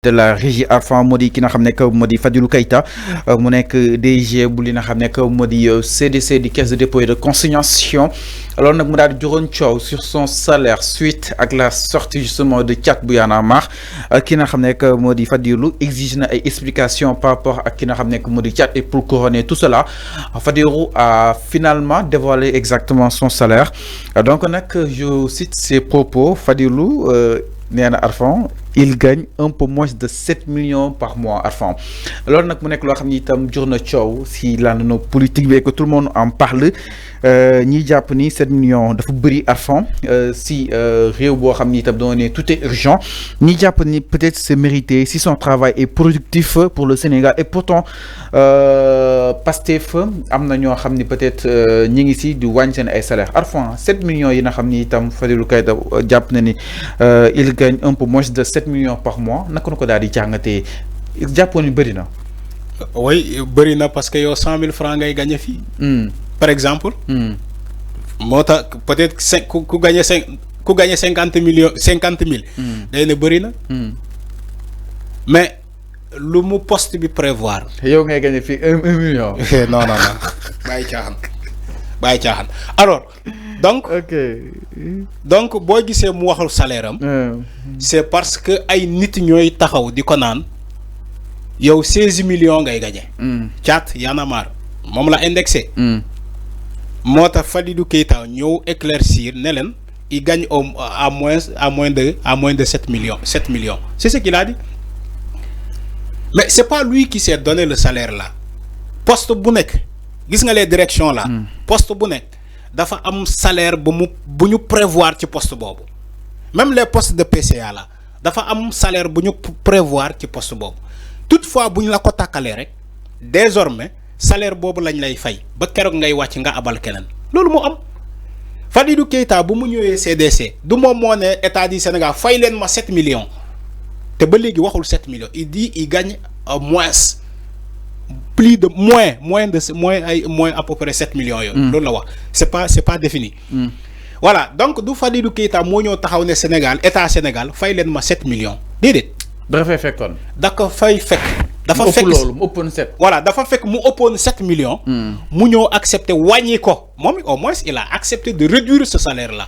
de la régie Arfan moo di ki nga xam ne moo di Fadilou Keita mu nekk DG bu li nga xam ne moo di CDC di caisse de dépôt et de consignation alors nag mu daal di juróon coow sur son salaire suite ak la sortie justement de Thiat bu Y'en a marre ki nga xam ne moo di Fadilou exige na ay explications par rapport ak ki nga xam ne moo di Thiat et pour couronner tout cela Fadilou a finalement dévoilé exactement son salaire donc nag je cite ses propos Fadilou nee na Arfan il gagne un peu moins de 7 millions par mois Arfan alors nag mu nekk loo xam ni itam jur na coow si làndano politique bi que tout le monde en parle ñiy jàpp ni 7 millions dafa bëri Arfan si réew boo xam ni itam doo ne tout est urgent ñi jàpp ni peut-être c'est mérité si son travail est productif pour le Sénégal et pourtant Pastef am na ñoo xam ni peut-être ñi ngi si di wàññi seen ay salaire Arfan 7 millions yi nga xam ni itam Fadilou Keita jàpp na ni il gagne un peu moins de 7 millions par mois naka na ko daal di jàngatee jàppoon ni bëri na. oui bëri na parce que yow 100 000 francs ngay gagné fii. par exemple. moo tax peut-être ku gagné 50 millions 50 000. day na bëri na. mais lu mu poste bi prévoir. yow ngay gagné fii 1 million. non bàyyi caaxaan alors. donc boo gisee mu waxul salaire am. c'est parce que ay nit ñooy taxaw di ko naan yow 16 millions ngay gagné. Thiat Y'en a marre moom la indexé. moo tax Fadilou Keita ñëw éclaircir ne leen il gagne à moins de 7 millions. C'est ce qu'il a dit mais c'est pas lui qui s'est donné le salaire là poste bu nekk gis nga les directions là. poste bu nekk. dafa am salaire bu ñu prévoir ci poste boobu même les postes de PCA là dafa am salaire bu ñu prévoir ci poste boobu toutefois bu ñu la ko tàkkalee rek désormais salaire boobu lañ lay fay ba keroog ngay wàcc nga abal keneen loolu moo am Fadilou Keita bu mu ñëwee CDC du moom moo ne état du Sénégal fay leen ma 7 millions te ba léegi waxul 7 millions il dit il gagne moins plus de moins à peu près 7 millions yooyu. loolu la wax c'est pas défini. voilà donc du Fadilou Keita moo ñëw taxaw ne Sénégal état Sénégal fay leen ma 7 millions déedéet. dafa fekkoon. da ko fay fekk. dafa fekk loolu mu ëppoon 7. voilà dafa fekk mu ëppoon 7 millions. mu ñëw accepter wàññi ko moom au moins il a accepté de réduire ce salaire là.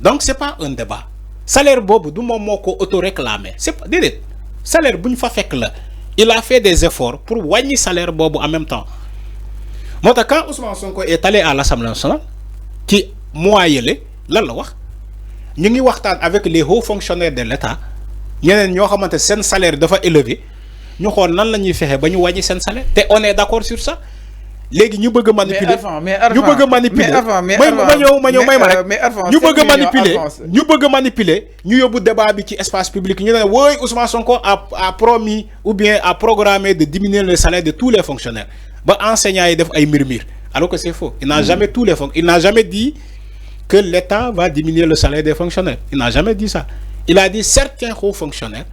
donc c'est pas un débat. salaire boobu du moom moo ko auto-réclamé c'est pas déedéet salaire bu ñu fa fekk la il a fait des efforts pour wàññi salaire boobu en même temps moo tax quand Ousmane Sonko est allé à l'Assemblée nationale ci mois yële lan la wax ñu ngi waxtaan avec les hauts fonctionnaires de l'État ñeneen ñoo xamante seen salaire dafa élevé ñu xool nan la ñuy fexe ba ñu wàññi seen salaire te on est d'accord sur ça. léegi ñu bëgg a manipuler ñu bëgg a manipuler ñu bëgg a manipuler ñu yóbbu débat bi ci espace public ñu ne wooy Ousmane Sonko a promis ou bien a programmé de diminuer le salaire de tous les fonctionnaires ba enseignants yi def ay murmures alors que c'est faux il n'a jamais dit que l'État va diminuer le salaire des fonctionnaires il n'a jamais dit ça il a dit certains hauts fonctionnaires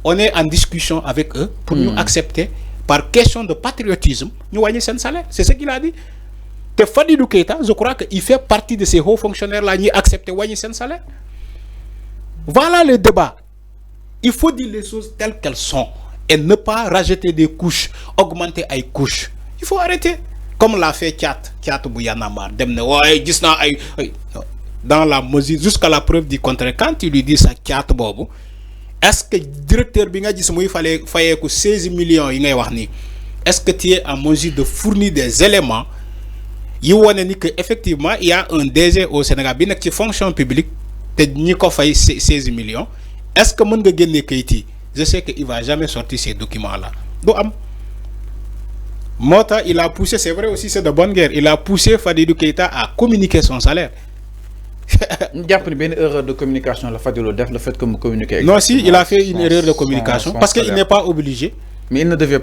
on est en discussion avec eux pour ñu accepter par question de patriotisme ñu wàññi seen salaire c'est ce qu'il a dit te Fadilou Keita je crois que il fait partie de ces hauts fonctionnaires là ñuy accepter wàññi seen salaire voilà le débat il faut dire les choses telles qu'elles sont et ne pas rajouter des couches augmenter ay couches il faut arrêter comme l'a fait Thiat bu Y'en a marre dem ne waaye gis naa ay dans la mesure jusqu'à la preuve du contraire quand tu lui dis ça Thiat boobu est-ce que directeur bi nga gis muy fayeeku 16 millions yi ngay wax nii est-ce que tu es en mesure de fournir des éléments yi wane ni que effectivement il y a un DG au Sénégal bi nekk ci fonction publique te ñi ko fay 16 millions est-ce que mën nga génne kayit yi je sais que il va jamais sortir ces documents là du am moo tax il a poussé c'est vrai aussi c'est de bonne guerre il a poussé Fadilou Keita à communiquer son salaire. ñu jàpp ni benn erreur de communication la Fadilou def le fait que mu communiquer. non si il a fait une erreur de communication parce que il n'est pas obligé. mais il ne devait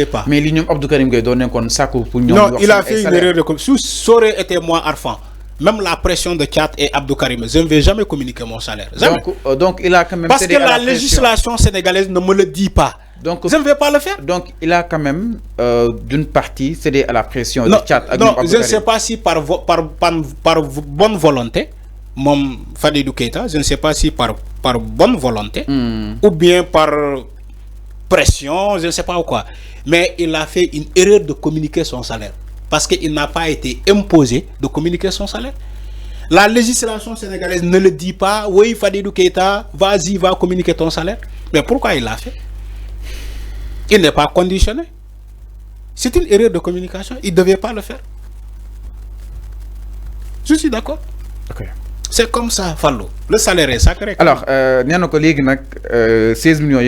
pas. mais li ñoom Abdou Karim Gueye doon nekkoon sàkku pour ñoom. non il a fait une erreur de communication ça aurait été moi Arfan même la pression de Thiat et Abdou Karim je ne vais jamais communiquer mon salaire. jamais donc il a quand même. parce que la législation sénégalaise ne me le dit pas. donc je ne vais pas le faire. donc il a quand même d'une partie cédé à la pression. non je ne sais pas si par bonne volonté Mom Fadilou Keita, je ne sais pas si par bonne volonté ou bien par pression, je ne sais pas quoi, mais il a fait une erreur de communiquer son salaire parce qu'il n'a pas été imposé de communiquer son salaire. La législation sénégalaise ne le dit pas. Oui, Fadilou Keita, vas-y, va communiquer ton salaire. Mais pourquoi il l'a fait? Il n'est pas conditionné. C'est une erreur de communication. Il ne devait pas le faire. Je suis d'accord. Ok. C'est comme ça, Fallou. Le salaire est sacré. Alors, 16 millions,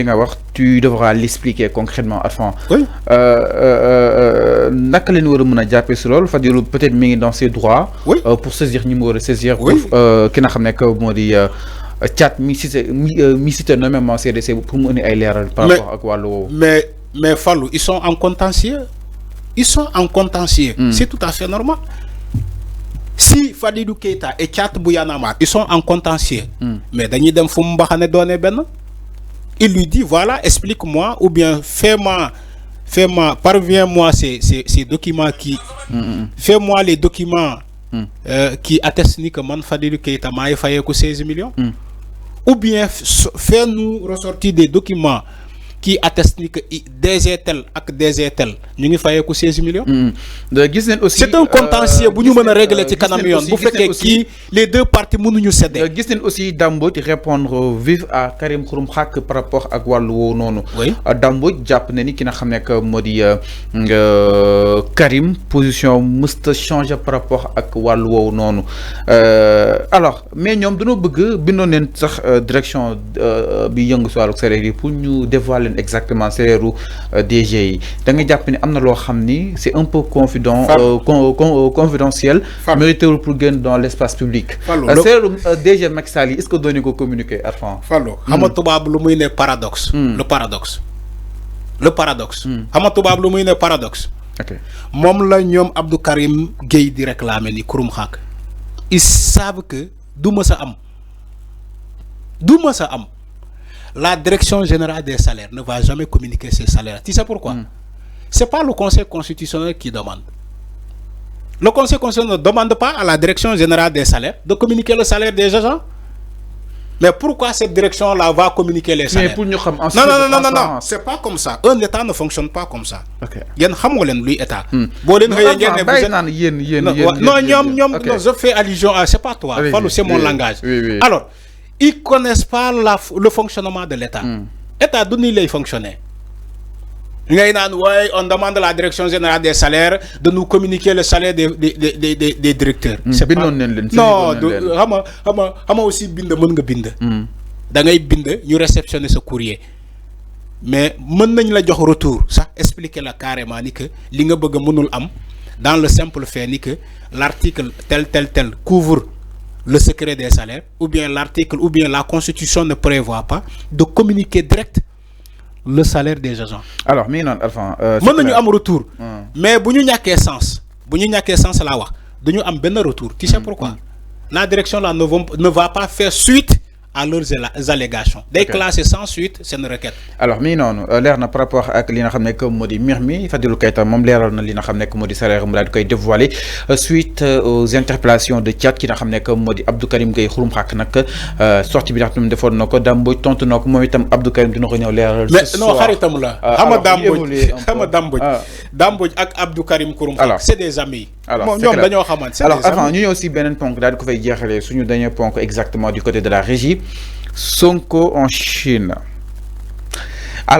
tu devras l'expliquer concrètement. Oui. Fadilou peut-être mis dans ses droits oui. Pour saisir numéro saisir. Oui. Qui n'a jamais que chat mi cité nommément CDC pour mener ay léral par rapport à quoi mais Fallou, ils sont en contentieux. Ils sont en contentieux. C'est tout à fait normal. Si Fadilou Keita et Tchat Bouyanama, ils sont en contentieux, mais Dani Dem Fumbakhane donné ben, il lui dit voilà, explique-moi ou bien fais-moi, parviens-moi ces documents qui, fais-moi les documents qui attestent que man Fadilou Keita m'a effayé 16 millions, ou bien fais-nous ressortir des documents qui atteste que DG tel ak DG tel ñu ngi fayé ko 16 millions. C'est un contentieux bu ñu mëna régler ci kanam yoon bu féké ki les deux parties mënu ñu céder. Gis nañ aussi Dambo di répondre vif à Karim Xurum Xaq par rapport ak walu wo nonu. Dambo japp na ni ki nga xamné que modi Karim position musta changer par rapport ak walu wo nonu. Alors mais ñom dañu bëgg bindon len sax direction bi yëngu ci walu salaire pour ñu dévoiler exactement salaire DG da nga japp ni amna lo xamni c'est un peu confidentiel mérité pour gagner dans l'espace public salaire DG Macky Sall est-ce que donné ko communiquer Arfan Fallo xama tubab lu muy né paradoxe le paradoxe xama tubab lu muy né paradoxe OK mom la ñom Abdou Karim Gueye di réclamer ni Xurum Xaq ils savent que du ma sa am la direction générale des salaires ne va jamais communiquer ses salaires. Tu sais pourquoi? C'est pas le Conseil constitutionnel qui demande. Le Conseil constitutionnel ne demande pas à la direction générale des salaires de communiquer le salaire des agents. Mais pourquoi cette direction-là va communiquer les salaires? Mais pour nous, non. C'est pas comme ça. Un État ne fonctionne pas comme ça. Ok. Non, je fais allusion à... C'est pas toi. C'est mon langage. Oui. Alors, ils connaissent pas le fonctionnement de l'État. L'État d'où il fonctionner. On demande à la direction générale des salaires de nous communiquer le salaire des directeurs. C'est pas... Non, on aussi bind nga bind. Da ngay bind ñu réceptionner ce courrier. Mais mën nañ la jox retour ça expliquer la carrément ni que li nga bëgg mënul am dans le simple fait ni que l'article tel couvre le secret des salaires, ou bien l'article, ou bien la Constitution ne prévoit pas de communiquer direct le salaire des agents. Alors, mais non, enfin... Moi, nous avons un retour. Mais si nous avons sens, là, nous avons un retour. Tu sais pourquoi? La direction là ne va pas faire suite à leurs allégations. Dès que là c'est sans suite, c'est une requête. Alors, mais non, l'air n'a par rapport à ce que modi Mirmi, Fadilou Keita, mom l'air na li nga xamné que modi salaire mu dal koy dévoiler suite aux interpellations de Tchad qui n'a xamné que modi Abdou Karim Gueye Xurum Xaq nak sortie bi nga xamné defon nako Dambo tontu nako mom itam Abdou Karim dina ko ñew leral. Mais non, xaritam la. Xama Dambo ak Abdou Karim Xurum Xaq, c'est des amis. Alors, avant, nous avons aussi un point que nous avons suñu dernier point exactement du côté de la régie. Sonko en Chine.